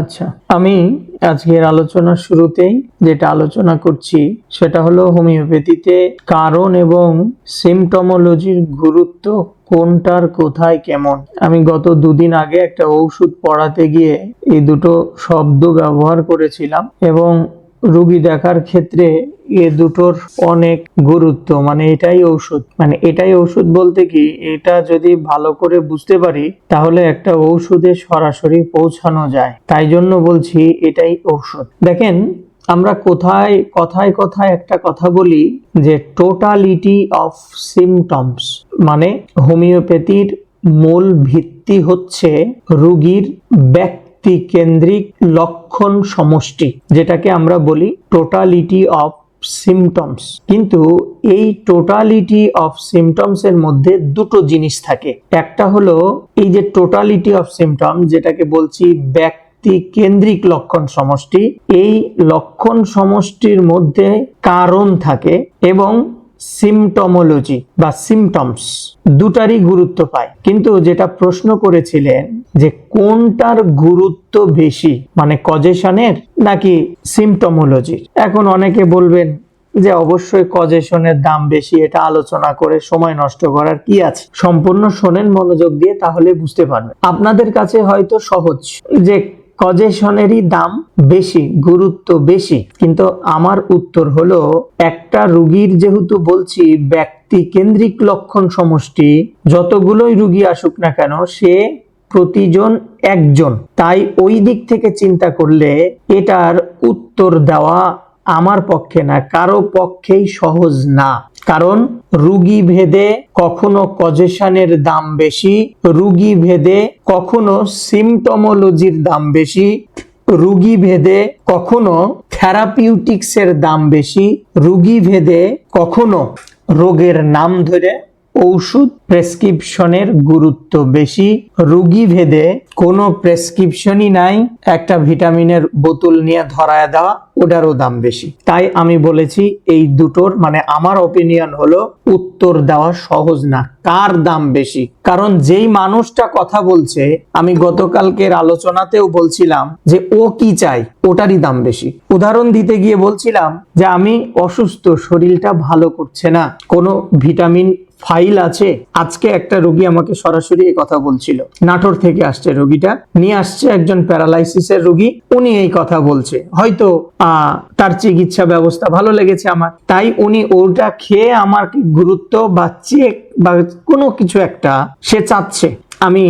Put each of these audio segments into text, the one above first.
আচ্ছা, আমি আজকের আলোচনার শুরুতেই যেটা আলোচনা করছি সেটা হলো হোমিওপ্যাথিতে কারণ এবং সিমটমোলজির গুরুত্ব কোনটার কোথায় কেমন। আমি গত দুদিন আগে একটা ঔষধ পড়াতে গিয়ে এই দুটো শব্দ ব্যবহার করেছিলাম এবং রোগী দেখার ক্ষেত্রে এ দুটোর অনেক গুরুত্ব। এটাই ঔষধ বলতে কি, এটা যদি ভালো করে বুঝতে পারি তাহলে একটা ঔষধে সরাসরি পৌঁছানো যায়। তাই জন্য বলছি এটাই ঔষধ। দেখেন, আমরা কথায় কথায় একটা কথা বলি যে টোটালিটি অফ সিমটমস, মানে হোমিওপ্যাথির মূল ভিত্তি হচ্ছে রোগীর কেন্দ্রিক লক্ষণ সমষ্টি, যেটাকে আমরা বলি টোটালিটি অফ সিমটমস। কিন্তু এই টোটালিটি অফ সিমটমস এর মধ্যে দুটো জিনিস থাকে। একটা হলো এই যে টোটালিটি অফ সিমটম, যেটাকে বলছি কেন্দ্রিক লক্ষণ সমষ্টি। এই লক্ষণ সমষ্টির মধ্যে কারণ থাকে এবং সিমটমোলজি বা সিমটমস দুটারই গুরুত্ব পায়। কিন্তু যেটা প্রশ্ন করেছিলেন যে কোনটার গুরুত্ব বেশি, মানে কজেশনের নাকি সিমটমোলজির, এখন অনেকে বলবেন যে অবশ্যই কজেশনের দাম বেশি, এটা আলোচনা করে সময় নষ্ট করার কি আছে। সম্পূর্ণ শোনেন মনোযোগ দিয়ে, তাহলে বুঝতে পারবেন। আপনাদের কাছে হয়তো সহজ যে কজেশনেরই দাম বেশি, গুরুত্ব বেশি, কিন্তু আমার উত্তর হলো একটা রোগীর যেহেতু বলছি কেন্দ্রিক লক্ষণ সমষ্টি, যতগুলোই রোগী আসুক না কেন সে প্রতিজন একজন। তাই ওই দিক থেকে চিন্তা করলে এটার উত্তর দেওয়া আমার পক্ষে না, কারো পক্ষেই সহজ না। কারণ রোগী ভেদে কখনো কজেশনের দাম বেশি, রোগী ভেদে কখনো সিমটমোলজির দাম বেশি, রোগী ভেদে কখনো থেরাপিউটিক্সের দাম বেশি, রোগী ভেদে কখনো রোগের নাম ধরে ঔষধ প্রেসক্রিপশনের গুরুত্ব বেশি, রোগী ভেদে কোনো প্রেসক্রিপশনই নাই, একটা ভিটামিনের বোতল নিয়ে ধরায় দেওয়া, ওটারও দাম বেশি। তাই আমি বলেছি এই দুটোর, মানে আমার অপিনিয়ন হলো উত্তর দেওয়া সহজ না কার দাম বেশি। কারণ যেই মানুষটা কথা বলছে, আমি গতকালকের আলোচনাতেও বলছিলাম যে ও কি চাই, ওটারই দাম বেশি। উদাহরণ দিতে গিয়ে বলছিলাম যে আমি অসুস্থ, শরীরটা ভালো করছে না, কোনো ভিটামিন ফাইল আছে। আজকে একটা রোগী আমাকে সরাসরি এই কথা বলছিল, নাটোর থেকে আসছে, রোগীটা নিয়ে আসছে একজন প্যারালাইসিসের রোগী। উনি এই কথা বলছে, হয়তো তার চিকিৎসা ব্যবস্থা ভালো লেগেছে আমার, তাই উনি ওটা খেয়ে আমার গুরুত্ব বা চেক বা কোনো কিছু একটা সে চাচ্ছে। আমি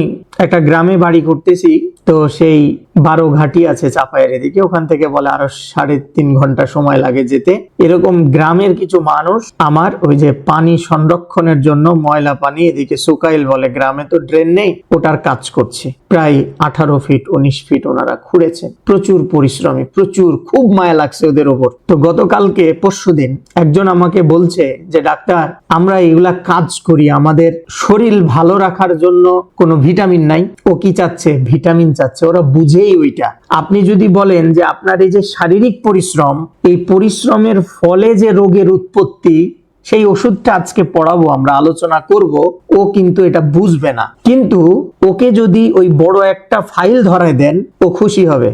একটা গ্রামে বাড়ি করতেছি, তো সেই 12 ঘাটি আছে চাপায়ের এদিকে, ওখান থেকে বলে আরো 3.5 ঘন্টা সময় লাগে যেতে। এরকম গ্রামের কিছু মানুষ আমার ওই যে পানি সংরক্ষণের জন্য ময়লা পানি, এদিকে সুকাইল বলে, গ্রামে তো ড্রেন নেই, ওটার কাজ করছে। প্রায় 18 ফিট 19 ফিট ওনারা খুঁড়েছেন, প্রচুর পরিশ্রমী, প্রচুর, খুব মায়া লাগছে ওদের ওপর। তো গতকালকে পরশুদিন একজন আমাকে বলছে যে ডাক্তার, আমরা এগুলা কাজ করি, আমাদের শরীর ভালো রাখার জন্য কোনো ভিটামিন নাই। ও কি চাচ্ছে? ভিটামিন চাচ্ছে। ওরা বুঝেই ওইটা। আপনি যদি বলেন যে আপনার এই যে শারীরিক পরিশ্রম, এই পরিশ্রমের ফলে যে রোগের উৎপত্তি, সেই ওষুধটা আজকে পড়াবো, আমরা আলোচনা করব, ও কিন্তু এটা বুঝবে না। কিন্তু ওকে যদি ওই বড় একটা ফাইল ধরায় দেন, ও খুশি হবে।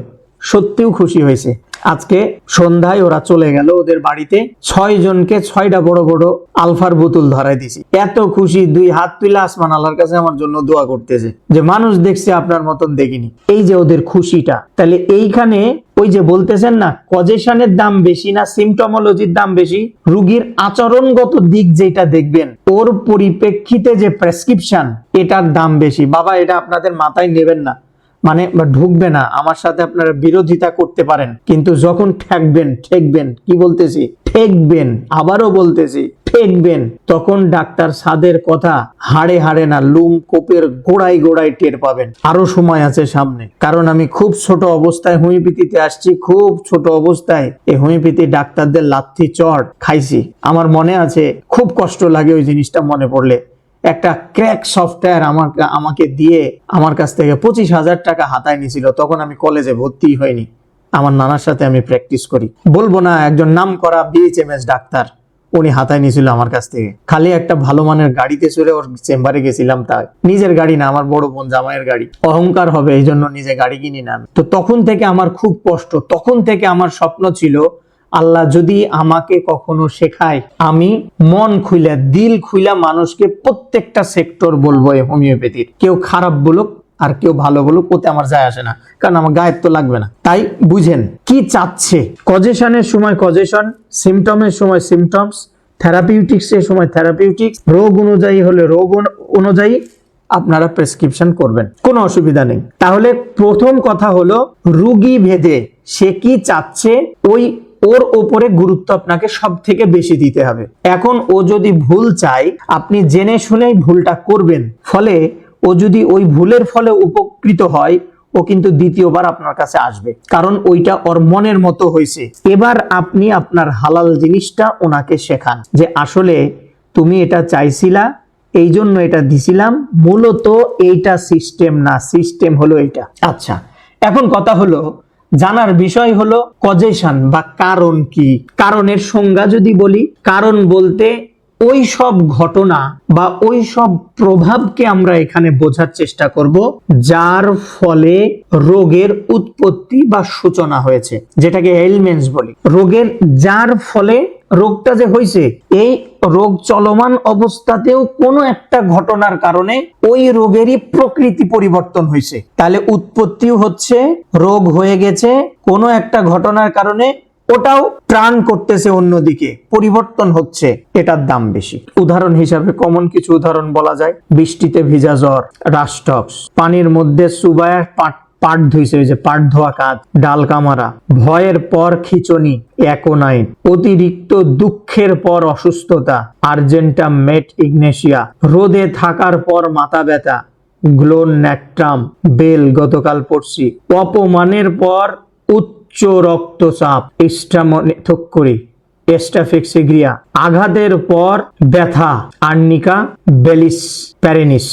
সত্যিও খুশি হয়েছে। আজকে সন্ধ্যায় ওরা চলে গেল ওদের বাড়িতে, 6 জনকে 6টা বড় বড় আলফার বোতল ধরাই দিছি। এত খুশি, 2 হাত তুলে আসমান আল্লাহর কাছে আমার জন্য দোয়া করতেছে যে মানুষ দেখছে আপনার মতন দেখিনি। এই যে ওদের খুশিটা। তাহলে এইখানে ওই যে বলতেছেন না কজেশনের দাম বেশি না সিমটমোলজির দাম বেশি, রোগীর আচরণগত দিক যেটা দেখবেন, ওর পরিপ্রেক্ষিতে যে প্রেসক্রিপশন, এটার দাম বেশি। বাবা, এটা আপনাদের মাথায় নেবেন না, মানে ঢুকবে না। আমার সাথে আপনারা বিরোধিতা করতে পারেন, কিন্তু যখন ঠেকবেন, কি বলতেছি, ঠেকবেন, আবারও বলতেছি ঠেকবেন, তখন ডাক্তার সাদের কথা হাড়ে হাড়ে না, লুম কোপের গোড়ায় গোড়ায় টের পাবেন। আরো সময় আছে সামনে, কারণ আমি খুব ছোট অবস্থায় হোমিওপ্যাথিতে আসছি, খুব ছোট অবস্থায় এই হোমিওপ্যাথি ডাক্তারদের লাথি চড় খাইছি। আমার মনে আছে, খুব কষ্ট লাগে ওই জিনিসটা মনে পড়লে। একটা ক্র্যাক সফটওয়্যার আমাকে দিয়ে আমার কাছ থেকে 25,000 টাকা হাতায় নিয়েছিল। তখন আমি কলেজে ভর্তি হইনি, আমার নানার সাথে আমি প্র্যাকটিস করি। বলবো না, একজন নাম করা বিএইচএমএস ডাক্তার, উনি হাতায় নিয়েছিল আমার কাছ থেকে। খালি একটা ভালো মানের গাড়িতে চড়ে ওর চেম্বারে গেছিলাম, তাই নিজের গাড়ি না, আমার বড় বোন জামাইয়ের গাড়ি। অহংকার হবে এই জন্য নিজে গাড়ি কিনি না। তো তখন থেকে আমার খুব কষ্ট, তখন থেকে আমার স্বপ্ন ছিল আল্লাহ যদি আমাকে কখনো শেখায়, আমি মন খুইলা দিল খুইলা মানুষকে প্রত্যেকটা সেক্টর বলবো এই হোমিওপ্যাথির। কেউ খারাপ বলুক আর কেউ ভালো বলুক, ওতে আমার যায় আসে না, কারণ আমার গায়ের তো লাগবে না। তাই বুঝেন কি চাচ্ছে। কজেশনের সময় কজেশন, সিমটমের সময় সিমটমস, থেরাপিউটিক্স এর সময় থেরাপিউটিক্স, রোগ অনুযায়ী হলে রোগ অনুযায়ী আপনারা প্রেসক্রিপশন করবেন, কোনো অসুবিধা নেই। তাহলে প্রথম কথা হলো রোগী ভেদে সে কি চাচ্ছে ওর ওপরে গুরুত্ব আপনাকে সব থেকে বেশি দিতে হবে। এখন ও যদি ভুল চায়, আপনি জেনে শুনেই ভুলটা করবেন, ফলে ও যদি ওই ভুলের ফলে উপকৃত হয়, ও কিন্তু দ্বিতীয়বার আপনার কাছে আসবে, কারণ ওইটা ওর মনের মতো হয়েছে। এবার আপনি আপনার হালাল জিনিসটা ওনাকে শেখান যে আসলে তুমি এটা চাইছিলা, এই জন্য এটা দিছিলাম, মূলত এইটা সিস্টেম না, সিস্টেম হলো এইটা। আচ্ছা, এখন কথা হলো জানার বিষয় হলো কজেশন বা কারণ কি। কারণের সংজ্ঞা যদি বলি, কারণ বলতে ওই সব ঘটনা বা ওই সব প্রভাবকে আমরা এখানে বোঝার চেষ্টা করব যার ফলে রোগের উৎপত্তি বা সূচনা হয়েছে, যেটাকে এলিমেন্টস বলি। রোগের যার ফলে রোগটা যে হয়েছে, এই রোগ চলমান অবস্থাতেও কোনো একটা ঘটনার কারণে ওই রোগেরই প্রকৃতি পরিবর্তন হয়েছে। তাহলে উৎপত্তিও হচ্ছে, রোগ হয়ে গেছে কোনো একটা ঘটনার কারণে, ওটাও ট্রান করতেছে অন্যদিকে, পরিবর্তন হচ্ছে, এটার দাম বেশি। উদাহরণ হিসাবে কমন কিছু উদাহরণ বলা যায়, বৃষ্টিতে ভিজা জ্বর, রাস্টক্স, পানির মধ্যে সুবায়া পাট ধুইছে, ওই যে পাট ধোয়া কাজ, ডাল কামারা, ভয়ের পর খিচুনি, অ্যাকোনাইন, অতিরিক্ত দুঃখের পর অসুস্থতা, আর্জেন্টা মেট ইগনেশিয়া, রোদে থাকার পর মাথা ব্যথা, গ্লোন ন্যাকট্রাম, বেল গতকাল পড়ছি, অপমানের পর উচ্চ রক্তচাপ, এস্টাফিক্সিগ্রিয়া, আঘাতের পর ব্যথা, আর্নিকা বেলিস প্যারেনিস,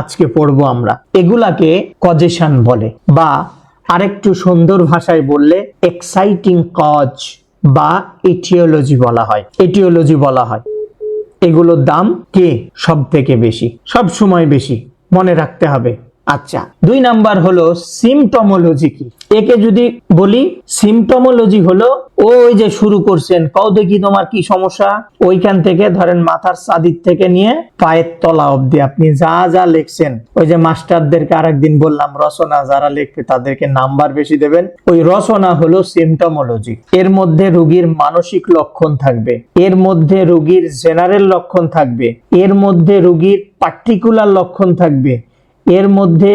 আজকে পড়বো আমরা। এগুলাকে কজেশন বলে, বা আরেকটু সুন্দর ভাষায় বললে এক্সাইটিং কজ বা এটিওলজি বলা হয়। এটিওলজি বলা হয়। এগুলোর দাম কে সব থেকে বেশি, সব সময় বেশি, মনে রাখতে হবে। আচ্ছা, 2 নাম্বার হলো সিমটমোলজি কি। একে যদি বলি, সিমটমোলজি হলো ওই যে শুরু করছেন, কও দেখি তোমার কি সমস্যা, ওইখান থেকে ধরেন মাথার চাঁদির থেকে নিয়ে পায়ের তলা অবধি আপনি যা যা লিখছেন, ওই যে মাস্টারদেরকে আরেকদিন বললাম রচনা যারা লিখবে তাদেরকে নাম্বার বেশি দেবেন, ওই রচনা হলো সিমটমোলজি। এর মধ্যে রোগীর মানসিক লক্ষণ থাকবে, এর মধ্যে রোগীর জেনারেল লক্ষণ থাকবে, এর মধ্যে রোগীর পার্টিকুলার লক্ষণ থাকবে, এর মধ্যে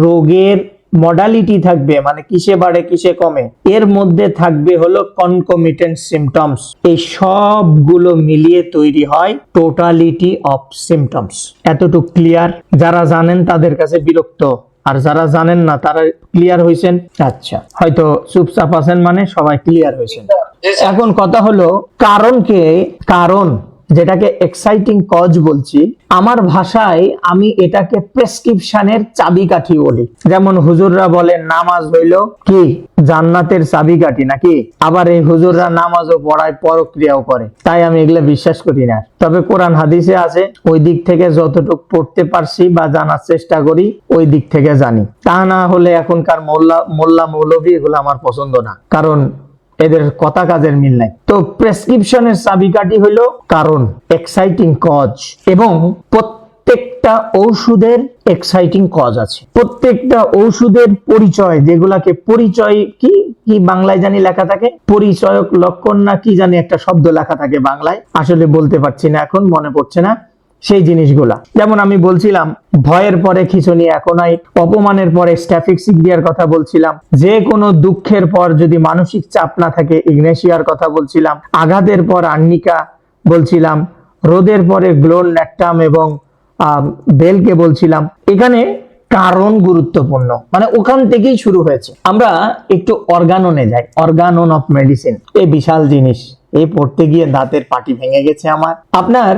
রোগের মডালিটি থাকবে, মানে কিসে বাড়ে কিসে কমে, এর মধ্যে থাকবে হলো কনকমিটেন্ট সিমটমস। এই সবগুলো মিলিয়ে তৈরি হয় টোটালিটি অফ সিমটমস। এতটুকু ক্লিয়ার? যারা জানেন তাদের কাছে বিরক্ত, আর যারা জানেন না তারা ক্লিয়ার হয়েছেন। আচ্ছা, হয়তো চুপচাপ আছেন মানে সবাই ক্লিয়ার হয়েছেন। এখন কথা হলো কারণ যেটাকে এক্সাইটিং কজ বলছি, আমার ভাষায় আমি এটাকে প্রেসক্রিপশনের চাবিকাঠি বলি। যেমন হুজুররা বলেন নামাজ হইল কি জান্নাতের চাবিকাঠি নাকি, আবার এই হুজুররা নামাজও পড়ায় পরক্রিয়াও করে, তাই আমি এগুলা বিশ্বাস করি না। তবে কোরআন হাদিসে আছে, ওই দিক থেকে যতটুকু পড়তে পারছি বা জানার চেষ্টা করি ওই দিক থেকে জানি। তা না হলে এখনকার মোল্লা মৌলভী এগুলো আমার পছন্দ না, কারণ এদের কথা কাজের মিল নাই। তো প্রেসক্রিপশনের চাবিকাঠি হলো কারণ, এক্সাইটিং কজ, এবং প্রত্যেকটা ঔষধের এক্সাইটিং কজ আছে। প্রত্যেকটা ঔষধের পরিচয়, যেগুলাকে পরিচয় কি বাংলায় জানি লেখা থাকে, পরিচয়ক লক্ষণ না কি জানি একটা শব্দ লেখা থাকে বাংলায়, আসলে বলতে পারছি না এখন, মনে পড়ছে না সেই জিনিসগুলা। যেমন আমি বলছিলাম ভয়ের পরে খিচুনি অ্যাকোনাই, অপমানের পরে স্ট্যাফিক্সিগ্রিয়ার কথা বলছিলাম, যে কোনো দুঃখের পর যদি মানসিক চাপ না থাকে ইগনেশিয়ার কথা বলছিলাম, আঘাতের পর আর্নিকা বলছিলাম, রোদের পরে গ্লোন ন্যাকটাম এবং বেলকে বলছিলাম। এখানে কারণ গুরুত্বপূর্ণ, মানে ওখান থেকেই শুরু হয়েছে। আমরা একটু অর্গাননে যাই, অর্গানন অফ মেডিসিন, এই বিশাল জিনিস, এই পড়তে গিয়ে দাঁতের পাটি ভেঙে গেছে আমার। আপনার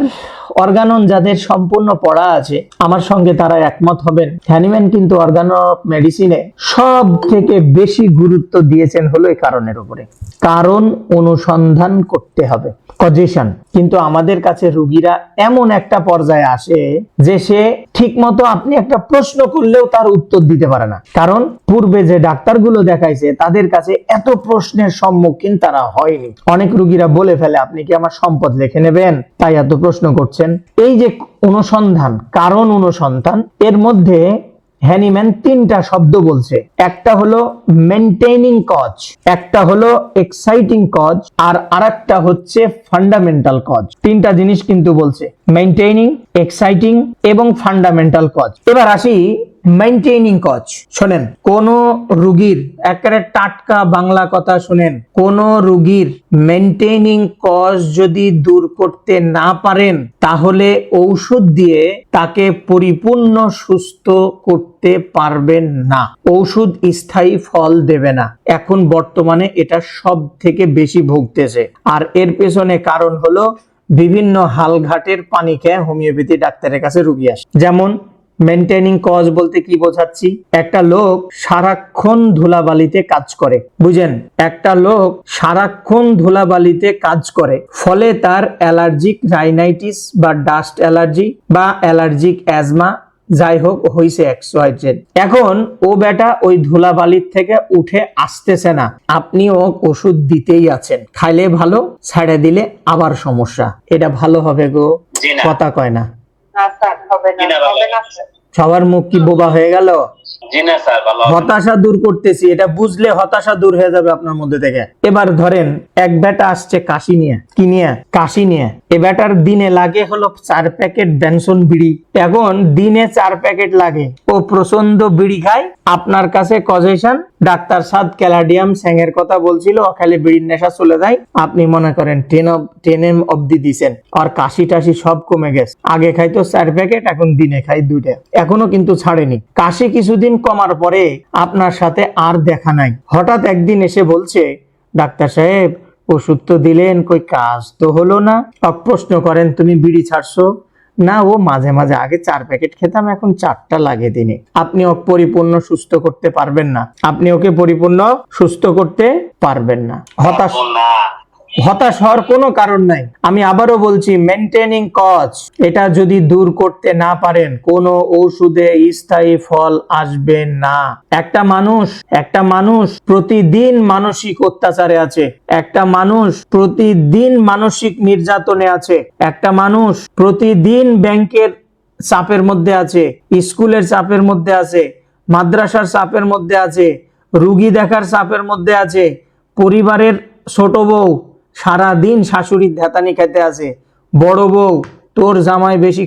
অর্গানন যাদের সম্পূর্ণ পড়া আছে আমার সঙ্গে তারা একমত হবেন, হ্যানিম্যান কিন্তু অর্গানো মেডিসিনে সব থেকে বেশি গুরুত্ব দিয়েছেন হলো এই কারণের উপরে। কারণ অনুসন্ধান করতে হবে, কজেশন। কিন্তু আমাদের কাছে রোগীরা এমন একটা পর্যায়ে আসে যে সে ঠিক মতো আপনি একটা প্রশ্ন করলেও তার উত্তর দিতে পারে না, কারণ পূর্বে যে ডাক্তারগুলো দেখাইছে তাদের কাছে এত প্রশ্নের সম্মুখীন তারা হয়নি। অনেক রোগীরা বলে ফেলে আপনি কি আমার সম্পদ লিখে নেবেন, তাই এত প্রশ্ন করছেন। এই যে অনুসন্ধান, কারণ অনুসন্ধান, এর মধ্যে হ্যানিম্যান তিনটা শব্দ বলছে। একটা হলো মেইনটেইনিং কজ, একটা হলো এক্সাইটিং কজ, আর আরেকটা হচ্ছে ফান্ডামেন্টাল কজ। তিনটা জিনিস কিন্তু বলছে, মেইনটেইনিং, এক্সাইটিং এবং ফান্ডামেন্টাল কজ। এবার আসি মেইনটেইনিং কজ। শোনেন, কোন রোগীর একেবারে টাটকা বাংলা কথা শুনেন, কোন রোগীর মেইনটেইনিং কজ যদি দূর করতে না পারেন তাহলে ঔষধ দিয়ে তাকে পরিপূর্ণ সুস্থ করতে পারবেন না। ঔষধ স্থায়ী ফল দেবে না। এখন বর্তমানে এটা সব থেকে বেশি ভুগতেছে, আর এর পেছনে কারণ হলো বিভিন্ন হালঘাটের পানি খেয়ে হোমিওপ্যাথি ডাক্তারের কাছে রোগী আসে। যেমন মেইনটেইনিং কজ বলতে কি বোঝাচ্ছি, একটা লোক সারাক্ষণ ধুলাবালিতে কাজ করে, বুঝেন, একটা লোক সারাক্ষণ ধুলাবালিতে কাজ করে, ফলে তার অ্যালার্জিক রাইনাইটিস বা ডাস্ট অ্যালার্জি বা অ্যালার্জিক অ্যাজমা যাই হোক হইছে XYZ। এখন ও বেটা ওই ধুলাবালির থেকে উঠে আসতেছে না, আপনিও ওষুধ দিতেই আছেন, খাইলে ভালো, ছাড়ে দিলে আবার সমস্যা। এটা ভালো হবে গো? কথা কয় না। সবার মুখ কি বোবা হয়ে গেল? হতাশা দূর করতেছি, এটা বুঝলে হতাশা দূর হয়ে যাবে আপনার মধ্যে থেকে। এবার ধরেন এক বেটা আসছে কাশি নিয়ে, কি নিয়ে? কাশি নিয়ে। এ বেটার দিনে লাগে হলো 4 প্যাকেট বেনসন বিড়ি। এখন দিনে 4 প্যাকেট লাগে, ও প্রচন্ড বিড়ি খায়। আপনার কাছে কজেশন ডাক্তার সাদ ক্যালাডিয়াম স্যাংয়ের কথা বলছিল, খালি বিড়ির নেশা চলে যায়, আপনি মনে করেন 10 অব্দি দিছেন, আর কাশি টাশি সব কমে গেছে। আগে খাইতো 4 প্যাকেট, এখন দিনে খাই 2টা, এখনো কিন্তু ছাড়েনি। কাশি কিছুদিন কমার পরে আপনার সাথে আর দেখা নাই। হঠাৎ একদিন এসে বলছে, ডাক্তার সাহেব ওষুধ তো দিলেন, কই কাজ তো হলো না। প্রশ্ন করেন তুমি বিড়ি ছাড়ছো না? ও মাঝে মাঝে আগে 4 প্যাকেট খেতাম, এখন 4টা লাগে দিনে। আপনি ওকে পরিপূর্ণ সুস্থ করতে পারবেন না, আপনি ওকে পরিপূর্ণ সুস্থ করতে পারবেন না। হতাশ হওয়ার কোনো কারণ নাই। আমি আবারও বলছি, মেইনটেইনিং কজ এটা যদি দূর করতে না পারেন কোনো ঔষধে স্থায়ী ফল আসবে না। একটা মানুষ প্রতিদিন মানসিক অত্যাচারে আছে, একটা মানুষ প্রতিদিন মানসিক নির্যাতনে আছে, একটা মানুষ প্রতিদিন ব্যাংকের চাপের মধ্যে আছে, স্কুলের চাপের মধ্যে আছে, মাদ্রাসার চাপের মধ্যে আছে, রুগী দেখার চাপের মধ্যে আছে, পরিবারের ছোট বউ সারা দিন শাশুড়ির ধ্যাতানি খেতে আছে, বড় বউ তোর জামাই বেশি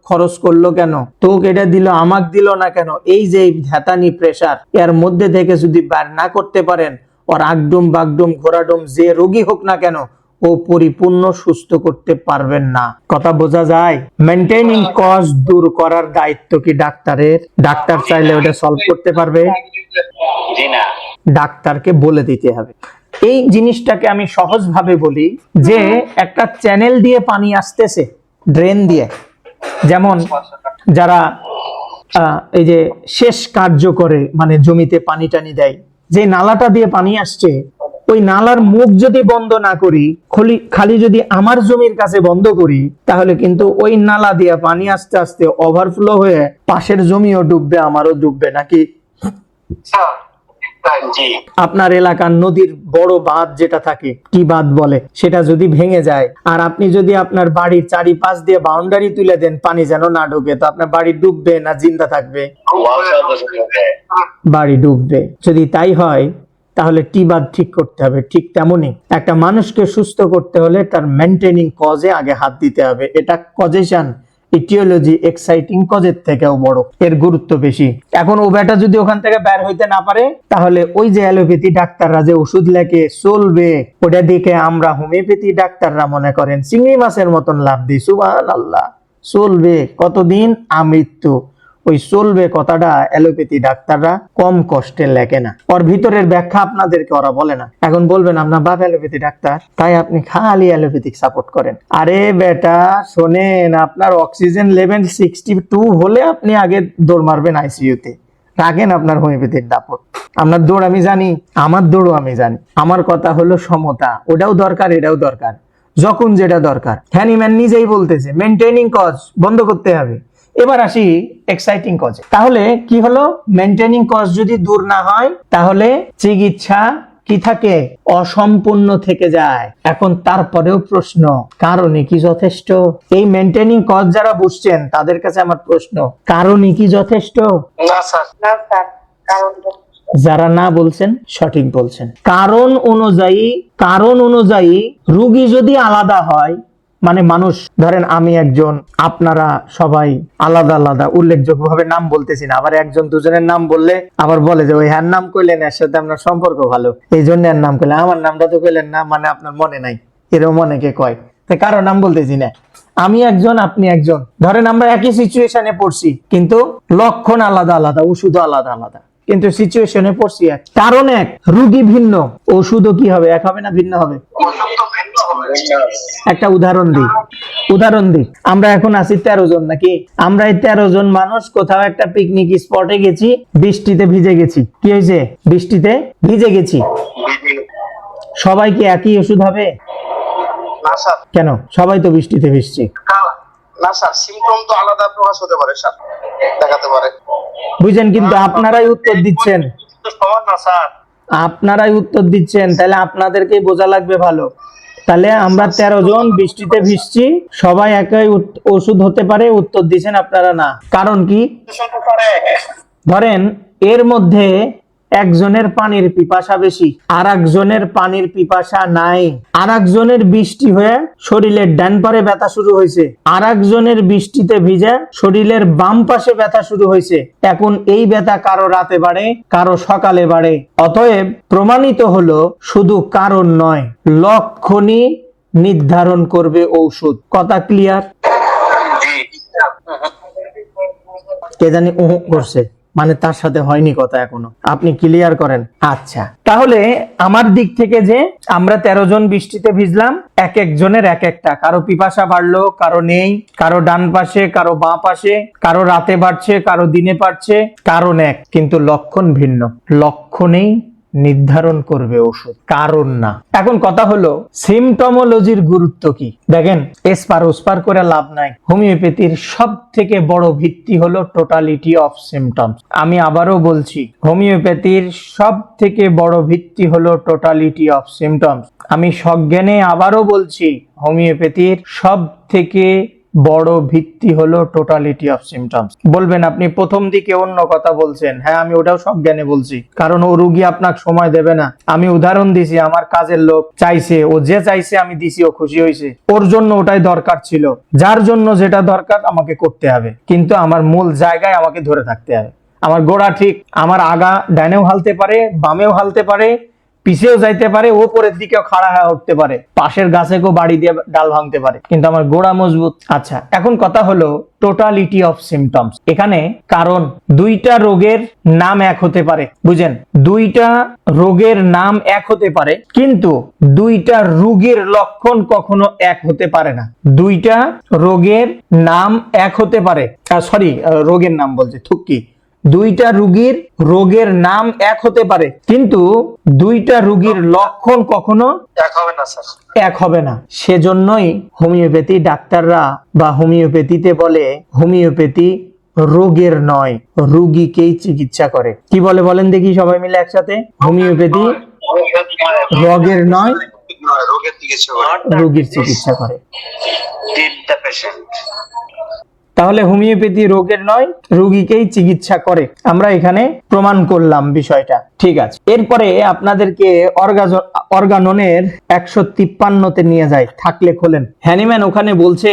খরচ করলো কেন, তোকে এটা দিল আমাক দিল না কেন, এই যে ধ্যাতানি প্রেসার, এর মধ্যে থেকে যদি বার না করতে পারেন, ওর আগডুম বাগডুম ঘোরাডুম যে রোগী হোক না কেন, ও পরিপূর্ণ সুস্থ করতে পারবেন না। কথা বোঝা যায়? মেইনটেইনিং কজ দূর করার দায়িত্ব কি ডাক্তারের? ডাক্তার চাইলে ওটা সলভ করতে পারবে? জি না, ডাক্তারকে বলে দিতে হবে। এই জিনিসটাকে আমি সহজ ভাবে বলি যে একটা চ্যানেল দিয়ে পানি আসতেছে, ড্রেন দিয়ে, যেমন যারা এই যে শেষ কার্য করে, মানে জমিতে পানি টানি দেয়, যে নালাটা দিয়ে পানি আসছে, ওই নালার মুখ যদি বন্ধ না করি, খালি যদি আমার জমির কাছে বন্ধ করি, তাহলে কিন্তু ওই নালা দিয়ে পানি আস্তে আস্তে ওভারফ্লো হয়ে পাশের জমিও ডুববে, আমারও ডুববে, নাকি? আপনার এলাকার নদীর বড় বাঁধ যেটা থাকে, কি বাঁধ বলে, সেটা যদি ভেঙে যায়, আর আপনি যদি আপনার বাড়ির চারিপাশ দিয়ে বাউন্ডারি তুলে দেন পানি যেন না ঢোকে, তো আপনার বাড়ি ডুববে না জিন্দা থাকবে? বাড়ি ডুববে। যদি তাই হয় তাহলে টি বাঁধ ঠিক করতে হবে। ঠিক তেমনি একটা মানুষকে সুস্থ করতে হলে তার মেইনটেইনিং কজে আগে হাত দিতে হবে। এটা কজেশন, ইটিওলজি এক্সাইটিং কজের থেকেও বড়, এর গুরুত্ব বেশি। এখন ও বেটা যদি ওখান থেকে বের হইতে না পারে, তাহলে ওই যে অ্যালোপ্যাথি ডাক্তাররা যে ওষুধ লেখে চলবে, ওটা দেখে আমরা হোমিওপ্যাথি ডাক্তাররা মনে করেন চিংড়ি মাছের মতন লাভ দিই, সুবহানাল্লাহ, চলবে কতদিন? আমৃত্যু। ওই চলবে কথাটা অ্যালোপ্যাথি ডাক্তাররা কম কষ্টে লেখে না, ওর ভিতরের ব্যাখ্যা আপনাদেরকে ওরা বলে না। এখন বলবেন আপনার বাপ অ্যালোপ্যাথি ডাক্তার, তাই আপনি খালি অ্যালোপ্যাথিক সাপোর্ট করেন। আরে বেটা শোনেন, আপনার অক্সিজেন লেভেল 62 হলে আপনি আগে দৌড় মারবেন আইসিইউতে, রাখেন আপনার হোমিওপ্যাথির দাপট। আপনার দৌড় আমি জানি, আমার দৌড়ও আমি জানি। আমার কথা হলো সমতা, ওটাও দরকার এটাও দরকার, যখন যেটা দরকার। হ্যানিম্যান নিজেই বলতেছে মেইনটেইনিং কজ বন্ধ করতে হবে। এবার আসি এক্সাইটিং কজে। তাহলে কি হলো, মেইনটেইনিং কজ যদি দূর না হয় তাহলে চিকিৎসা কি থাকে, অসম্পূর্ণ থেকে যায়। এখন তারপরেও প্রশ্ন, কারণে কি যথেষ্ট? এই মেইনটেইনিং কজ যারা বুঝছেন তাদের কাছে আমার প্রশ্ন, কারণে কি যথেষ্ট? না স্যার, না স্যার, কারণ যারা না বলছেন সঠিক বলছেন। কারণ অনুযায়ী রোগী যদি আলাদা হয়, মানে মানুষ ধরেন আমি একজন, আপনারা সবাই আলাদা আলাদা, উল্লেখযোগ্যভাবে নাম বলতেছি না, আবার একজন দুজনের নাম বললে আবার বলে যে ওই হ্যার নাম কইলেন এর সাথে আপনার সম্পর্ক ভালো, এই জন্য এর নাম কইলেন, আমার নামটা তো কইলেন না, মানে আপনার মনে নাই, এরকম অনেকে কয়। তো কারো নাম বলতেছি না, আমি একজন আপনি একজন, ধরেন আমরা একই সিচুয়েশনে পড়ছি কিন্তু লক্ষণ আলাদা আলাদা, ওষুধ আলাদা আলাদা, কিন্তু সিচুয়েশনে পড়ছি এক, কারণ এক, রোগী ভিন্ন, ওষুধও কি হবে, এক হবে না ভিন্ন হবে? একটা উদাহরণ দিই, আমরা এখন আছি 13 জন, নাকি আমরা এই 13 জন মানুষ কোথাও একটা পিকনিক স্পটে গেছি, বৃষ্টিতে ভিজে গেছি। কি হয়েছে? বৃষ্টিতে ভিজে গেছি। সবাই কি একই ওষুধ হবে? না স্যার। কেন? সবাই তো বৃষ্টিতে ভিজছি। না স্যার, সিম্পটম তো আলাদা প্রকাশ হতে পারে স্যার, দেখাতে পারে। বুঝেন, কিন্তু আপনারাই উত্তর দিচ্ছেন, সমান না স্যার, আপনারাই উত্তর দিচ্ছেন, তাহলে আপনাদেরকেই বোঝা লাগবে ভালো। তাহলে আমরা 13 জন বৃষ্টিতে ভিজছি, সবাই একই ওষুধ হতে পারে, উত্তর দিচ্ছেন আপনারা না। কারণ কি? ধরেন এর মধ্যে একজনের পানির পিপাসা বেশি, আর একজনের পানির পিপাসা নাই, আর একজনের বৃষ্টি হয়ে শরীরের ডান পারে ব্যথা শুরু হয়েছে, আর একজনের বৃষ্টিতে ভিজে শরীরের বাম পাশে ব্যথা শুরু হয়েছে। এখন এই ব্যথা কারো রাতে বাড়ে, কারো সকালে বাড়ে। অতএব প্রমাণিত হলো শুধু কারণ নয়, লক্ষণই নির্ধারণ করবে ঔষধ। কথা ক্লিয়ার? কে জানি করছে, মানে তার সাথে হয়নি কথা এখনো, আপনি ক্লিয়ার করেন। আচ্ছা, তাহলে আমার দিক থেকে যে আমরা 13 জন বৃষ্টিতে ভিজলাম, এক একজনের এক একটা, কারো পিপাসা বাড়লো, কারো নেই, কারো ডান পাশে, কারো বাঁ পাশে, কারো রাতে বাড়ছে, কারো দিনে বাড়ছে, কারণ এক, কিন্তু লক্ষণ ভিন্ন। লক্ষণেই নির্ধারণ করবে ওষুধ, কারণ না। এখন কথা হলো সিমটমোলজির গুরুত্ব কি? দেখেন, এসপার ওসপার করে লাভ নাই। হোমিওপ্যাথির সব থেকে বড় ভিত্তি হলো টোটালিটি অফ সিমটমস। আমি আবারও বলছি, হোমিওপ্যাথির সব থেকে বড় ভিত্তি হলো টোটালিটি অফ সিমটমস। আমি সজ্ঞানে আবারও বলছি, হোমিওপ্যাথির সব থেকে বড় ভিত্তি হলো টোটালিটি অফ সিমটমস। বলবেন আপনি প্রথম দিকে অন্য কথা বলছেন, হ্যাঁ আমি ওটাও সজ্ঞানে বলছি, কারণ ও রোগী আপনাকে সময় দেবে না। আমি উদাহরণ দিছি, আমার কাজের লোক চাইছে, ও যে চাইছে আমি দিছি, ও খুশি হয়েছে, ওর জন্য ওটাই দরকার ছিল, যার জন্য যেটা দরকার আমাকে করতে হবে, কিন্তু আমার মূল জায়গায় আমাকে ধরে থাকতে হবে। আমার গোড়া ঠিক, আমার আগা ডানেও হালতে পারে, বামেও হালতে পারে, পিছেও যাইতে পারে, ওপরের দিকেও খাড়া হয়ে উঠতে পারে, পাশের গাছেও বাড়ি দিয়ে ডাল ভাঙতে পারে, কিন্তু আমার গোড়া মজবুত। আচ্ছা, এখন কথা হলো টোটালিটি অফ সিমটমস। এখানে কারণ, দুইটা রোগের নাম এক হতে পারে, বুঝেন, দুইটা রোগের নাম এক হতে পারে, কিন্তু দুইটা রোগের লক্ষণ কখনো এক হতে পারে না। দুইটা রোগের নাম এক হতে পারে, রোগের নাম বলছে থুকি, দুইটা রোগের নাম এক হতে পারে, কিন্তু দুইটা রোগীর লক্ষণ কখনো এক হবে না স্যার, এক হবে না। সেজন্যই হোমিওপ্যাথি ডাক্তাররা বা হোমিওপ্যাথিতে বলে, হোমিওপ্যাথি রোগের নয়, রোগীকেই চিকিৎসা করে। কি বলে বলেন দেখি সবাই মিলে একসাথে? হোমিওপ্যাথি রোগের নয়, রোগীর চিকিৎসা করে। তাহলে হোমিওপ্যাথি রোগের নয়, রোগীকেই চিকিৎসা করে। আমরা এখানে প্রমাণ করলাম বিষয়টা, ঠিক আছে। এরপরে আপনাদেরকে অর্গাননের 153তে নিয়ে যায়, থাকলে খোলেন। হ্যানিম্যান ওখানে বলছে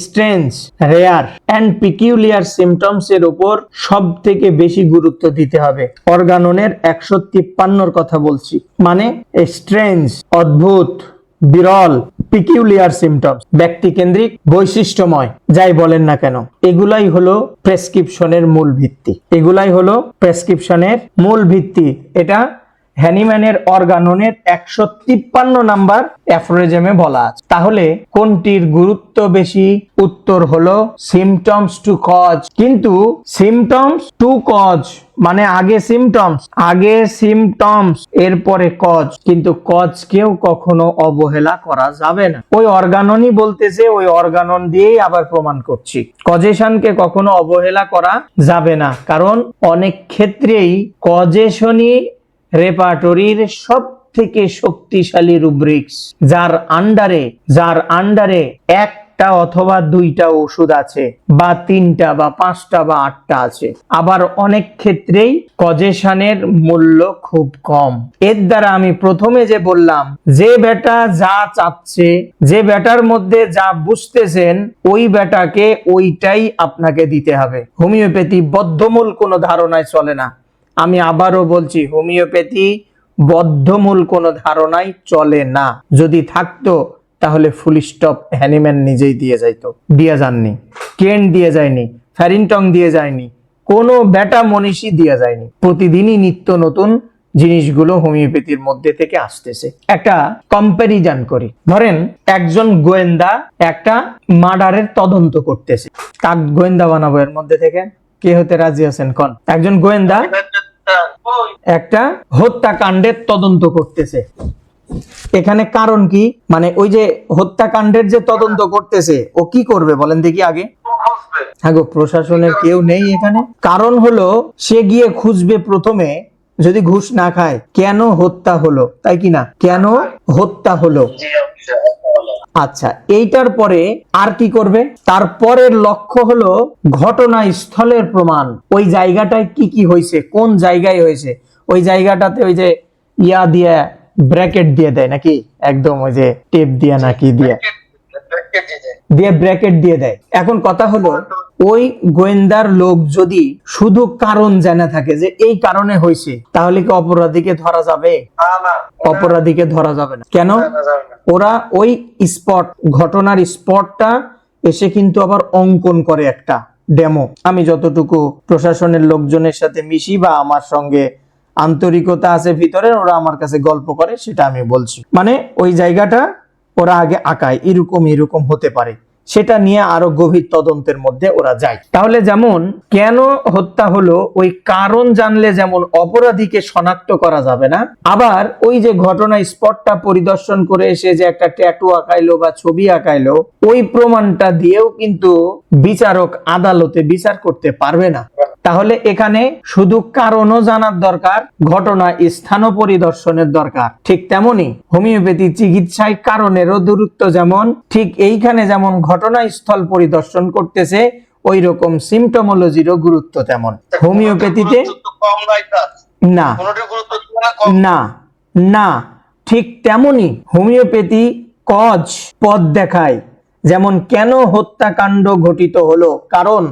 strange, rare and peculiar symptoms এর উপর সব থেকে বেশি গুরুত্ব দিতে হবে। অর্গাননের 153 কথা বলছি, মানে স্ট্রেঞ্জ, অদ্ভুত, বিরল, পিকিউলিয়ার সিমটমস, ব্যক্তিকেন্দ্রিক, বৈশিষ্ট্যময়, যাই বলেন না কেন, এগুলাই হলো প্রেসক্রিপশনের মূল ভিত্তি। এগুলাই হলো প্রেসক্রিপশনের মূল ভিত্তি। এটা হ্যানিম্যানের অর্গাননের 153 নাম্বার অ্যাফোরিজমে বলা আছে। তাহলে কোনটির গুরুত্ব বেশি? উত্তর হলো সিমটমস টু কজ। কিন্তু সিমটমস টু কজ মানে আগে সিমটমস এরপরে কজ, কিন্তু কজকেও কখনো অবহেলা করা যাবে না। ওই অর্গাননই বলতেছে, ওই অর্গানন দিয়েই আবার প্রমাণ করছি, কজেশনকে কখনো অবহেলা করা যাবে না। কারণ অনেক ক্ষেত্রেই কজেশনই রেপার্টরির সব থেকে শক্তিশালী রুব্রিক্স, যার আন্ডারে একটা অথবা দুইটা ওষুধ আছে, বা তিনটা বা পাঁচটা বা আটটা আছে। আবার অনেক ক্ষেত্রেই কজেশনের মূল্য খুব কম। এর দ্বারা আমি প্রথমে যে বললাম, যে বেটা যা চাচ্ছে, যে বেটার মধ্যে যা বুঝতেছেন, ওই বেটাকে ওইটাই আপনাকে দিতে হবে। হোমিওপ্যাথি বদ্ধমূল কোনো ধারণায় চলে না। আমি আবারও বলছি, হোমিওপ্যাথি বদ্ধমূল কোনো ধারণাই চলে না। যদি থাকতো তাহলে ফুল স্টপ হ্যানিম্যান নিজেই দিয়ে যাইতো। দিয়ে যাননি, কেন্ট দিয়ে যায়নি, ফ্যারিংটন দিয়ে যায়নি, কোনো বেটা মনীষী দিয়ে যায়নি। প্রতিদিনই নিত্য নতুন জিনিসগুলো হোমিওপ্যাথির মধ্যে থেকে আসতেছে। একটা কম্প্যারিজন করি। ধরেন একজন গোয়েন্দা একটা মার্ডারের তদন্ত করতেছে। কাক গোয়েন্দা বানাবো এর মধ্যে থেকে? কে হতে রাজি আছেন কোন? একজন গোয়েন্দা একটা হত্যাকাণ্ডের তদন্ত করতেছে। এখানে কারণ কি? মানে ওই যে হত্যাকাণ্ডের যে তদন্ত করতেছে, ও কি করবে বলেন দেখি আগে? হ্যাঁ গো, প্রশাসনের কেউ নেই এখানে। কারণ হলো সে গিয়ে খুঁজবে প্রথমে, যদি ঘুষ না খায়, কেন হত্যা হলো, তাই কি না? কেন হত্যা হলো। আচ্ছা, এইটার পরে আর কি করবে? তারপরের লক্ষ্য হলো ঘটনাস্থলের প্রমাণ। ওই জায়গাটায় কি কি হয়েছে, কোন জায়গায় হয়েছে, ওই জায়গাটাতে ওই যে ইয়া দিয়ে ব্র্যাকেট দিয়ে দেয় নাকি, একদম ওই যে টেপ দিয়ে নাকি দিয়ে ব্র্যাকেট দিয়ে দেয়। এখন কথা হলো, ওই গোয়েন্দার লোক যদি শুধু কারণ জানা থাকে যে এই কারণে হয়েছে, তাহলে কি অপরাধীকে ধরা যাবে? অপরাধীকে ধরা যাবে না। কেন? ওরা ওই স্পট, ঘটনার স্পটটা এসে কিন্তু আবার অঙ্কন করে একটা ডেমো। আমি যতটুকু প্রশাসনের লোকজনের সাথে মিশি বা আমার সঙ্গে আন্তরিকতা আছে ভিতরে, ওরা আমার কাছে গল্প করে, সেটা আমি বলছি। মানে ওই জায়গাটা ওরা আগে আঁকায়, এরকম হতে পারে, সেটা নিয়ে আরো গভীর তদন্তের মধ্যে ওরা যায়। তাহলে যেমন কেন হত্যা হলো, ওই কারণ জানলে যেমন অপরাধীকে শনাক্ত করা যাবে না, আবার ওই যে ঘটনা স্পটটা পরিদর্শন করে এসে যে একটা ট্যাটু আঁকাইলো বা ছবি আঁকাইলো, ওই প্রমাণটা দিয়েও কিন্তু বিচারক আদালতে বিচার করতে পারবে না। তাহলে এখানে শুধু কারণও জানার দরকার, ঘটনা স্থানও পরিদর্শনের দরকার। ঠিক তেমনি হোমিওপ্যাথি চিকিৎসায় কারণেরও দূরত্ব যেমন, ঠিক এইখানে যেমন ঘটনাস্থল পরিদর্শন করতেছে, ওই রকম সিমটোমোলজিরও গুরুত্ব তেমন। হোমিওপ্যাথিতে না না না ঠিক তেমনি হোমিওপ্যাথি কজ, পথ দেখায়। যেমন কেন হত্যাকাণ্ড ঘটিত হলো, কারণ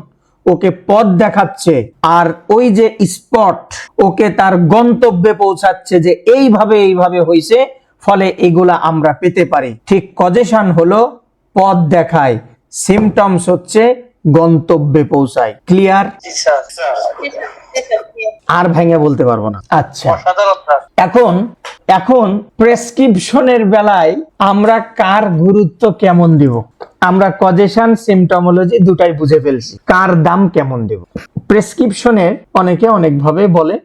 ওকে পথ দেখাচ্ছে, আর ওই যে স্পট ওকে তার গন্তব্যে পৌঁছাচ্ছে যে এইভাবে হয়েছে, ফলে এগুলা আমরা পেতে পারি। ঠিক কজেশন হলো পথ দেখায়, সিমটমস হচ্ছে গন্তব্যে পৌঁছায়। ক্লিয়ার? আর ভেঙে বলতে পারবো না। আচ্ছা, এখন প্রেসক্রিপশনের বেলায় আমরা কার গুরুত্ব কেমন দিব? আমরা কজেশন, সিমটোমোলজি দুটাই বুঝে ফেলছি, কার দাম কেমন দেব। প্রেসক্রিপশনের অনেকে অনেকভাবে বলে।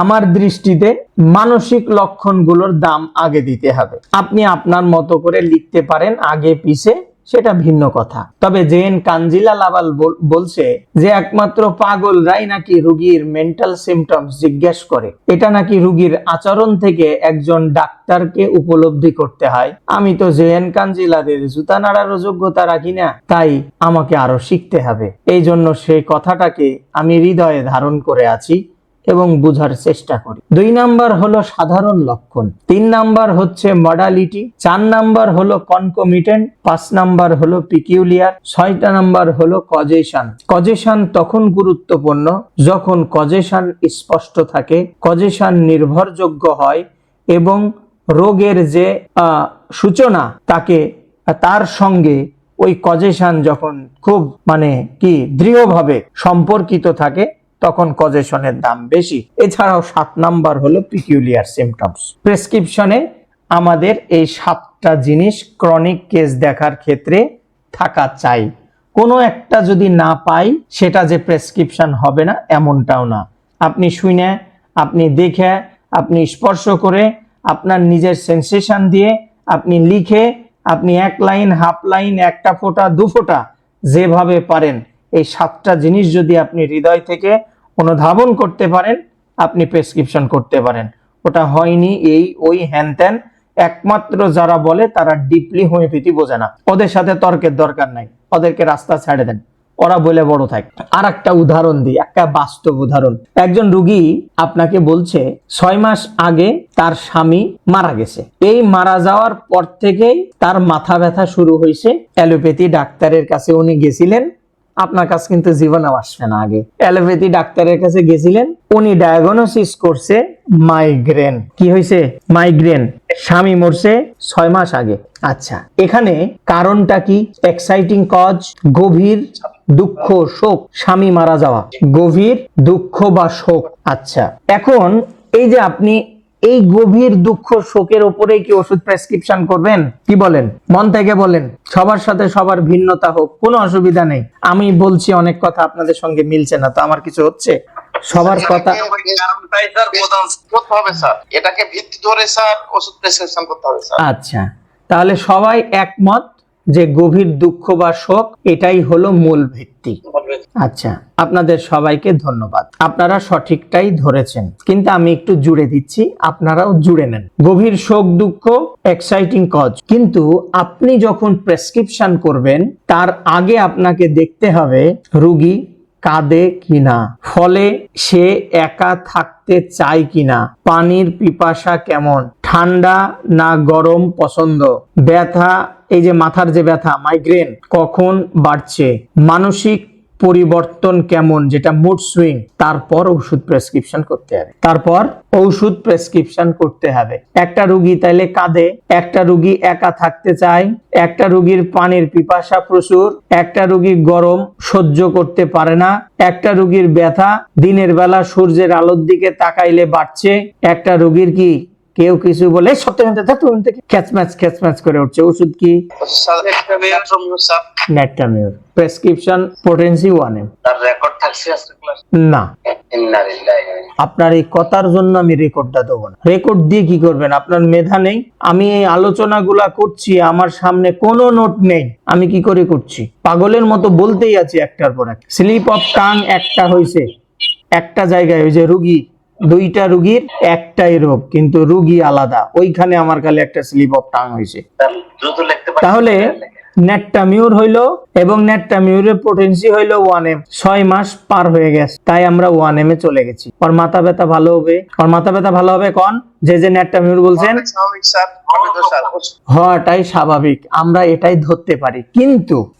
আমার দৃষ্টিতে মানসিক লক্ষণগুলোর দাম আগে দিতে হবে। আপনি আপনার মতো করে লিখতে পারেন আগে পিছে, সেটা ভিন্ন কথা। তবে জেন কাঞ্জিলা লাবাল বলছে যে একমাত্র পাগলরাই নাকি রোগীর মেন্টাল সিমটমস জিজ্ঞেস করে। এটা নাকি রোগীর আচরণ থেকে একজন ডাক্তারকে উপলব্ধি করতে হয়। আমি তো জেন কাঞ্জিলাদের জুতা নাড়ারও যোগ্যতা রাখি না, তাই আমাকে আরো শিখতে হবে। এই জন্য সেই কথাটাকে আমি হৃদয়ে ধারণ করে আছি এবং বুঝার চেষ্টা করি। 2 নাম্বার হলো সাধারণ লক্ষণ, 3 নাম্বার হচ্ছে মডালিটি, 4 নাম্বার হলো কনকমিটেন্ট, 5 নাম্বার হলো পিকিউলিয়ার, 6টা নাম্বার হলো কজেশন। কজেশন তখন গুরুত্বপূর্ণ যখন কজেশন স্পষ্ট থাকে, কজেশন নির্ভরযোগ্য হয় এবং রোগের যে সূচনা তাকে তার সঙ্গে ওই কজেশন যখন খুব মানে কি দৃঢ়ভাবে সম্পর্কিত থাকে তখন কজেশনের দাম বেশি। এছাড়াও 7 নাম্বার হলো পিকিউলিয়ার সিমটমস। প্রেসক্রিপশনে আমাদের এই 7টা জিনিস ক্রনিক কেস দেখার ক্ষেত্রে থাকা চাই। কোনো একটা যদি না পাই সেটা যে প্রেসক্রিপশন হবে না এমনটাও না। আপনি শুনে, আপনি দেখে, আপনি স্পর্শ করে, আপনার নিজের সেন্সেশন দিয়ে, আপনি লিখে, আপনি 1 লাইন, হাফ লাইন, 1টা ফোঁটা, 2 ফোঁটা যেভাবে পারেন এই 7টা জিনিস যদি আপনি হৃদয় থেকে অনুধাবন করতে পারেন আপনি প্রেসক্রিপশন করতে পারেন। ওটা হয়নি এই ওই হ্যান ত্যান একমাত্র যারা বলে তারা ডিপলি হোমিওপ্যাথি বোঝে না। ওদের সাথে তর্কের দরকার নাই, ওদেরকে রাস্তা ছেড়ে দেন, ওরা বলে বড় থাকে। আর একটা উদাহরণ দিই, একটা বাস্তব উদাহরণ। একজন রুগী আপনাকে বলছে 6 মাস আগে তার স্বামী মারা গেছে। এই মারা যাওয়ার পর থেকেই তার মাথা ব্যথা শুরু হয়েছে। অ্যালোপ্যাথি ডাক্তারের কাছে উনি গেছিলেন, আপনার কাছে কিন্তু জীবনেও আসবে না। আগে অ্যালোপ্যাথি ডাক্তারের কাছে গেছিলেন, উনি ডায়াগনোসিস করছে মাইগ্রেন। কি হয়েছে? মাইগ্রেন। স্বামী মরছে 6 মাস আগে। আচ্ছা, এখানে কারণটা কি? এক্সাইটিং কজ, গভীর দুঃখ, শোক, স্বামী মারা যাওয়া, গভীর দুঃখ বা শোক। আচ্ছা, এখন এই যে আপনি এই গভীর দুঃখ শোকের উপরে কি ওষুধ প্রেসক্রিপশন করবেন? কি বলেন? মন থেকে বলেন। সবার সাথে সবার ভিন্নতা হোক, কোনো অসুবিধা নেই। আমি বলছি অনেক কথা আপনাদের সঙ্গে মিলছে না, তো আমার কিছু হচ্ছে? সবার কথা কারণটাই স্যার প্রধান করতে হবে স্যার, এটাকে ভিত্তি ধরে স্যার ওষুধ প্রেসক্রিপশন করতে হবে স্যার। আচ্ছা, তাহলে সবাই একমত যে গভীর দুঃখ বা শোক এটাই হলো মূল ভিত্তি। আচ্ছা, আপনাদের সবাইকে ধন্যবাদ, আপনারা সঠিকটাই ধরেছেন, কিন্তু আমি একটু জুড়ে দিচ্ছি, আপনারাও জুড়ে নেন। গভীর শোক, দুঃখ, এক্সাইটিং কজ। কিন্তু আপনি যখন প্রেসক্রিপশন করবেন তার আগে আপনাকে দেখতে হবে রোগী কাঁদে কিনা, ফলে সে একা থাকতে চায় কিনা, পানির পিপাসা কেমন, ঠান্ডা না গরম পছন্দ, ব্যথা, এই যে মাথার যে ব্যথা মাইগ্রেন কখন বাড়ছে, মানসিক পরিবর্তন কেমন, যেটা মুড সুইং। তারপর ওষুধ প্রেসক্রিপশন করতে হবে, তারপর ওষুধ প্রেসক্রিপশন করতে হবে। একটা রোগী তাইলে কাঁদে, একটা রোগী একা থাকতে চায়, একটা রোগীর পানির পিপাসা প্রচুর, একটা রোগী গরম সহ্য করতে পারে না, একটা রোগীর ব্যথা দিনের বেলা সূর্যের আলোর দিকে তাকাইলে বাড়ছে, একটা রোগীর কি কেউ কিছু বলে খ্যাচম্যাচ করে উঠছে। ওষুধ কি? নেট্টামিউর। Prescription potency 1M। তার রেকর্ড থাকছে আজকে ক্লাস না, আপনার এই কথার জন্য আমি রেকর্ডটা দেবো না। রেকর্ড দিয়ে কি করবেন? আপনার মেধা নেই। আমি এই আলোচনাগুলা করছি, আমার সামনে কোনো নোট নেই, আমি কি করে করছি? পাগলের মতো বলতেই আছি একটার পর এক। স্লিপ অফ টাং একটা হয়েছে একটা জায়গায়, ওই যে রুগী, 2টা রুগীর একটাই রোগ কিন্তু রুগী আলাদা, ওইখানে আমার খালি একটা স্লিপ অফ টাং হয়েছে। তাহলে নেট্টামিউর হইলো এবং নেট্টামিউরের পোটেন্সি হইলো 1M। 6 মাস পার হয়ে গেছে, তাই আমরা 1M এ চলে গেছি। ওর মাথা ব্যথা ভালো হবে, ওর মাথা ব্যথা ভালো হবে কোন যে নেট্টামিউর বলছেন হওয়াটাই স্বাভাবিক, আমরা এটাই ধরতে পারি।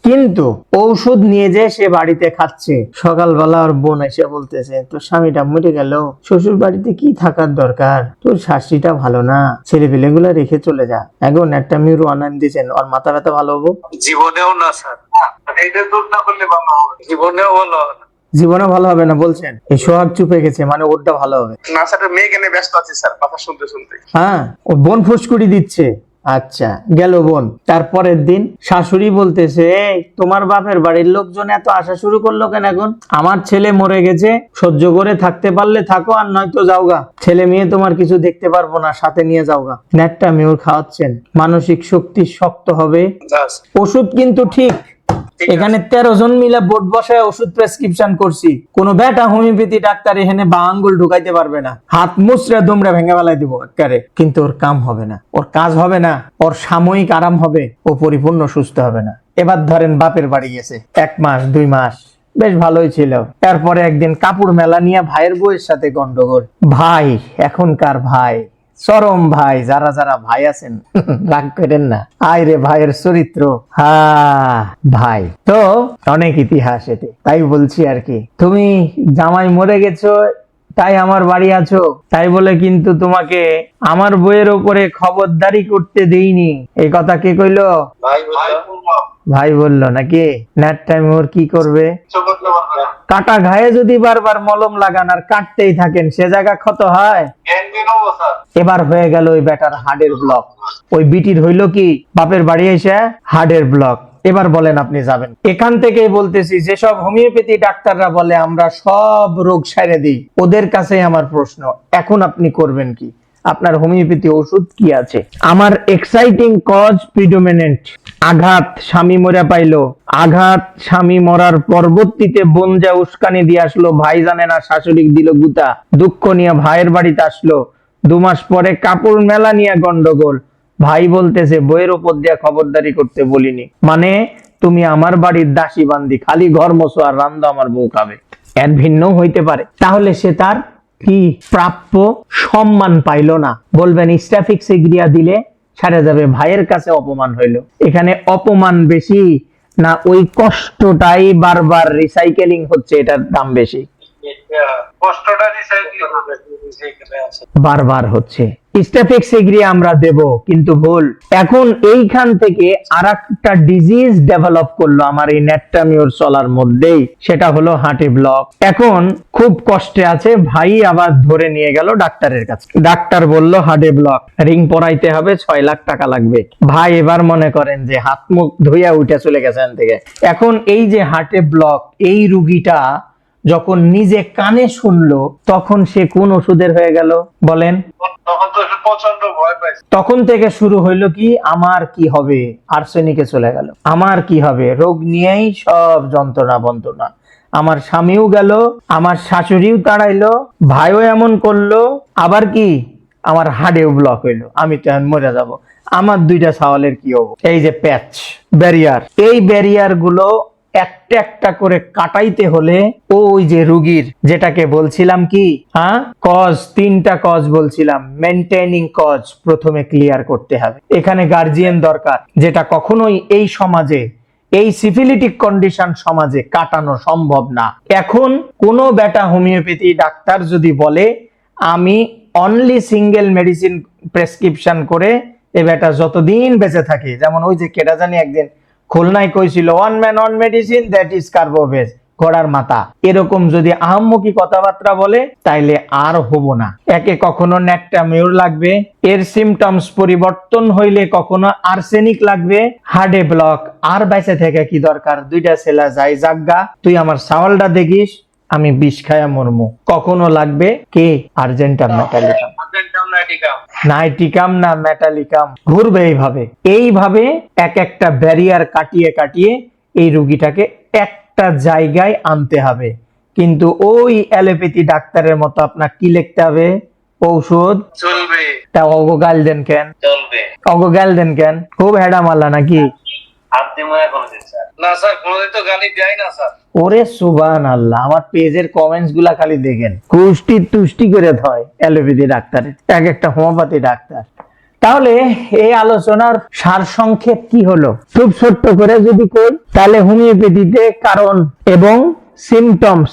কিন্তু ঔষধ নিয়ে যে সে বাড়িতে খাচ্ছে, সকালবেলা ওর বোন এসে বলতেছে তোর স্বামীটা মরে গেল, শ্বশুর বাড়িতে কি থাকার দরকার, তোর শাশুড়িটা ভালো না, ছেলে পেলেগুলা রেখে চলে যা। এখন নেট্টামিউর 1M দিয়েছেন, ওর মাথা ব্যথা ভালো হবো? জীবনেও না স্যার, এটা দূর না করলে ভালো হবে, জীবনেও ভালো হবে না। জীবনে ভালো হবে না বলছেন? এই সোহাগ চুপে গেছে মানে ওরটা ভালো হবে না স্যার, মেয়ে কেনে ব্যস্ত আছে স্যার, কথা শুনতে শুনতে। হ্যাঁ, ও বোন ফুসকুড়ি দিচ্ছে। আচ্ছা, গেল বোন। তারপরের দিন শাশুড়ি বলতেছে এই তোমার বাপের বাড়ির লোকজন এত আসা শুরু করলো কেন এখন? আমার ছেলে মরে গেছে, সহ্য করে থাকতে পারলে থাকো, আর নয়তো যাওগা, ছেলে মেয়ে তোমার কিছু দেখতে পারবো না, সাথে নিয়ে যাওগা। নেট্টামিউর খাওয়াচ্ছেন, মানসিক শক্তি শক্ত হবে। ওষুধ কিন্তু ঠিক এখানে 13 জন মিলে বোর্ড বসায় ওষুধ প্রেসক্রিপশন করছি, কোন বেটা হোমিওপ্যাথি ডাক্তার এখানে বা আঙ্গুল ঢুকাইতে পারবে না, হাত মুচড়ে দুমড়ে ভেঙে ফেলাই দিব একেবারে, কিন্তু ওর কাম হবে না, ওর কাজ হবে না, ওর সাময়িক আরাম হবে, ও পরিপূর্ণ সুস্থ হবে না। এবার ধরেন বাপের বাড়ি গেছে 1 মাস 2 মাস বেশ ভালোই ছিল, এরপরে একদিন কাপড় মেলা নিয়ে ভাইয়ের বউয়ের সাথে গন্ডগোল। ভাই এখনকার ভাই চরম ভাই, যারা যারা ভাই আছেন রাগ করেন না, আয় রে ভাইয়ের চরিত্র, ভাই তো অনেক ইতিহাস এতে, তাই বলছি আর কি। তুমি জামাই মরে গেছো, তাই আমার বাড়ি আছো, তাই বলে কিন্তু তোমাকে আমার বইয়ের উপরে খবরদারি করতে দেইনি। এই কথা কে কইলো? ভাই বললো নাকি? নেট টাইম ওর কি করবে? কাটা ঘায়ে যদি বারবার মলম লাগান আর কাটতেই থাকেন, সে জায়গা ক্ষত হয়? এবার হয়ে গেল ওই বেটার হার্টের ব্লক। ওই বিটির হইলো কি, বাপের বাড়ি এসে হার্টের ব্লক। এবার বলেন আপনি যাবেন? এখান থেকেই বলতেছি, যেসব হোমিওপ্যাথি ডাক্তাররা বলে আমরা সব রোগ সারে দিই, ওদের কাছে আমার প্রশ্ন, এখন আপনি করবেন কি? আপনার হোমিওপ্যাথি ওষুধ কি আছে? আমার এক্সাইটিং কজ প্রিডোমিনেন্ট। আঘাত স্বামী মরে পাইলো, আঘাত স্বামী মরার পরবর্তীতে বোন যা উস্কানি দিয়ে আসলো, ভাই জানে না শাশুড়ি দিল গুতা, দুঃখ নিয়ে ভাইয়ের বাড়িতে আসলো, 2 মাস পরে কাপড় মেলা নিয়ে গন্ডগোল, ভাই বলতেছে বইয়ের উপর দিয়ে খবরদারি করতে বলিনি, মানে তুমি আমার বাড়ির দাসী বান্দি, খালি ঘর মোছো আর রান্না আমার বউ খাবে। এর ভিন্ন হইতে পারে। তাহলে সে তার কি প্রাপ্য সম্মান পাইলো না। বলবেন স্ট্যাফিক সিগরিয়া দিলে সারা যাবে, ভাইয়ের কাছে অপমান হইলো। এখানে অপমান বেশি না ওই কষ্টটাই বারবার রিসাইকেলিং হচ্ছে, এটার দাম বেশি? বারবার হচ্ছে। স্ট্যাফিক সিগরিয়া আমরা দেব, কিন্তু ভুল। এখন এইখান থেকে আরেকটা ডিজিজ ডেভেলপ করলো আমার এই নেট্টামিওর চলার মধ্যেই, সেটা হলো হার্টে ব্লক। এখন খুব কষ্টে আছে, ভাই আবার ধরে নিয়ে গেল ডাক্তারের কাছে। ডাক্তার বলল হার্টে ব্লক, রিং পরাইতে হবে, 6 লাখ টাকা লাগবে। ভাই এবার মনে করেন যে হাত মুখ ধুইয়া উঠে চলে গেছেন থেকে। এখন এই যে হার্টে ব্লক, এই রুগীটা যখন নিজে কানে শুনলো, তখন সে কোন ওষুধের হয়ে গেল বলেন? তখন থেকে শুরু হইলো কি, আমার কি হবে, আর্সেনিকে চলে গেল। আমার কি হবে, রোগ নিয়েই সব যন্ত্রণা বন্তনা। আমার স্বামীও গেল, আমার শাশুড়িও তাড়াইলো, ভাইও এমন করলো, আবার কি আমার হার্টেও ব্লক হইলো, আমি তো এখন মরে যাব। আমার 2টা সওয়ালের কি হবো? এই যে প্যাচ ব্যারিয়ার, এই ব্যারিয়ার গুলো একটা একটা করে কাটাইতে হলে ওই যে রোগীর, যেটাকে বলছিলাম কি, হ্যাঁ কজ, 3টা কজ বলছিলাম, মেইনটেইনিং কজ প্রথমে ক্লিয়ার করতে হবে। এখানে গার্জিয়ান দরকার, যেটা কখনোই এই সমাজে, এই সিফিলিটিক কন্ডিশন সমাজে কাটানো সম্ভব না। এখন কোন বেটা হোমিওপ্যাথি ডাক্তার যদি বলে আমি অনলি সিঙ্গেল মেডিসিন প্রেসক্রিপশন করে এ বেটা যতদিন বেঁচে থাকে, যেমন ওই যে কেটা জানি একদিন খুলনায় কইছিল, 1 man 1 medicine, that is Carbo veg, ঘোড়ার মাথা, এরকম যদি আহাম্মকি কথাবার্তা বলে, তাইলে আর হবো না। একে কখনো নেট্টামিউর লাগবে, এর সিমটমস পরিবর্তন হইলে কখনো আর্সেনিক লাগবে, হার্টে ব্লক, আর বেঁচে থেকে কি দরকার? 2টা ছেলা যাই জাগগা, তুই আমার সাওয়ালটা দেখিস, আমি বিষ খায়া মরমু। কখনো লাগবে কে? আর্জেন্টাম মেটালিকাম, নাইটিকাম না মেটালিকাম, ঘুরবে এইভাবে। এইভাবে এক একটা ব্যারিয়ার কাটিয়ে কাটিয়ে এই রোগীটাকে একটা জায়গায় আনতে হবে। কিন্তু ওই অ্যালোপ্যাথি ডাক্তারের মতো আপনার কি লিখতে হবে? ঔষধ চলবে। তা অগোগাল দেন কেন? চলবে। অগোগাল দেন কেন? খুব হেডা মারলা নাকি? না স্যার, কোনোদিন তো গালি দেয় না স্যার। ওরে সুবহানাল্লাহ, আমার পেজের কমেন্টস গুলা খালি দেখেন, কুষ্টি তুষ্টি করে ধয় অ্যালোপ্যাথি ডাক্তারের, এক একটা হোমিওপ্যাথি ডাক্তার। তাহলে এই আলোচনার সারসংক্ষেপ কি হলো? খুব ছোট্ট করে যদি কই, তাহলে হোমিওপ্যাথিতে কারণ এবং সিমটমস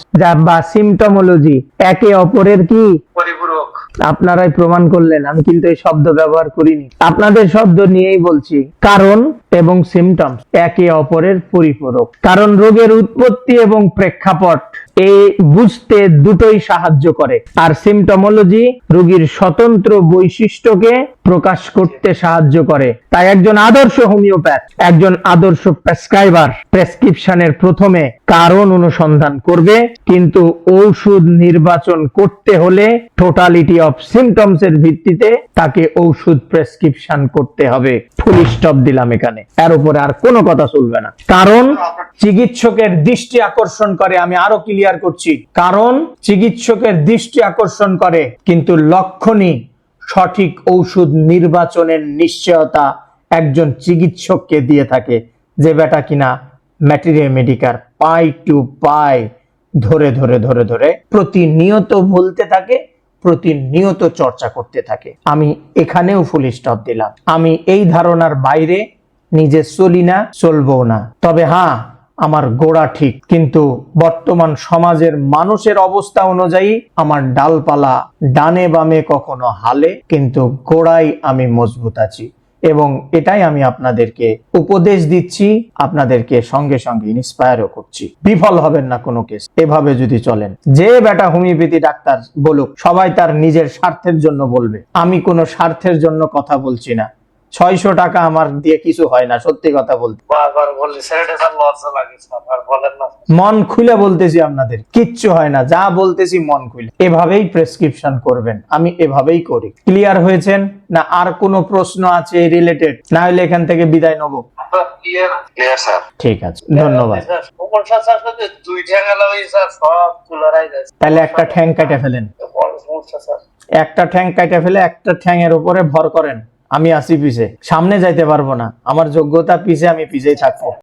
বা সিমটমোলজি একে অপরের কি পরিপূরক। আপনারাই প্রমাণ করলেন, আমি কিন্তু এই শব্দ ব্যবহার করিনি, আপনাদের শব্দ নিয়েই বলছি। কারণ এবং সিমটমস একে অপরের পরিপূরক। কারণ রোগের উৎপত্তি এবং প্রেক্ষাপট এই বুঝতে দুটোই সাহায্য করে, আর সিমটমোলজি রোগীর স্বতন্ত্র বৈশিষ্ট্যকে প্রকাশ করতে সাহায্য করে। তাই একজন আদর্শ হোমিওপ্যাথ, একজন আদর্শ প্রেসক্রাইবার প্রেসক্রিপশনের প্রথমে কারণ অনুসন্ধান করবে, কিন্তু ঔষধ নির্বাচন করতে হলে টোটালিটি অফ সিমটমস এর ভিত্তিতে তাকে ঔষধ প্রেসক্রিপশন করতে হবে। ফুল স্টপ দিলাম এখানে, এর উপরে আর কোনো কথা চলবে না। কারণ চিকিৎসকের দৃষ্টি আকর্ষণ করে, আমি আরো ক্লিয়ার করছি, কারণ চিকিৎসকের দৃষ্টি আকর্ষণ করে, কিন্তু লক্ষণই সঠিক ঔষধ নির্বাচনের নিশ্চয়তা একজন চিকিৎসককে দিয়ে থাকে, যে বেটা কিনা ম্যাটেরিয়া মেডিকার পাই টু পাই ধরে ধরে ধরে ধরে প্রতিনিয়ত বলতে থাকে, প্রতিনিয়ত চর্চা করতে থাকে। আমি এখানেও ফুল স্টপ দিলাম। আমি এই ধারণার বাইরে নিজে চলি না, চলবো না। তবে হ্যাঁ, আমার গোড়া ঠিক, কিন্তু বর্তমান সমাজের মানুষের অবস্থা অনুযায়ী আমার ডালপালা ডানে বামে কখনো হালে, কিন্তু গোড়ায় আমি মজবুত আছি। এবং এটাই আমি আপনাদেরকে উপদেশ দিচ্ছি, আপনাদেরকে সঙ্গে সঙ্গে ইন্সপায়ারও করছি। বিফল হবেন না কোনো কেস এভাবে যদি চলেন। যে বেটা হোমিওপ্যাথি ডাক্তার বলুক, সবাই তার নিজের স্বার্থের জন্য বলবে। আমি কোনো স্বার্থের জন্য কথা বলছি না। 600 টাকা আমার দিয়ে কিছু হয় না, সত্যি কথা বলতে। বারবার বললি ছেড়ে স্যার লজ্জা লাগে স্যার, আর বলেন না। মন খুলে বলতেছি, আপনাদের কিচ্ছু হয় না, যা বলতেছি মন খুলে। এভাবেই প্রেসক্রিপশন করবেন, আমি এভাবেই করি। ক্লিয়ার হয়েছেন না? আর কোনো প্রশ্ন আছে রিলেটেড? না হলে এখান থেকে বিদায় নেব। Clear sir. ঠিক আছে, ধন্যবাদ। সমস্যা স্যার সাথে দুই ঠ্যাঙা লাগি স্যার, সব তুলারাই যাচ্ছে। তাহলে একটা ঠ্যাং কেটে ফেলেন, বড় সমস্যা স্যার। একটা ঠ্যাং কেটে ফেলে একটা ঠ্যাংয়ের উপরে ভর করেন। আমি আসি পিছে, সামনে যাইতে পারবো না, আমার যোগ্যতা পিছে, আমি পিছেই থাকবো।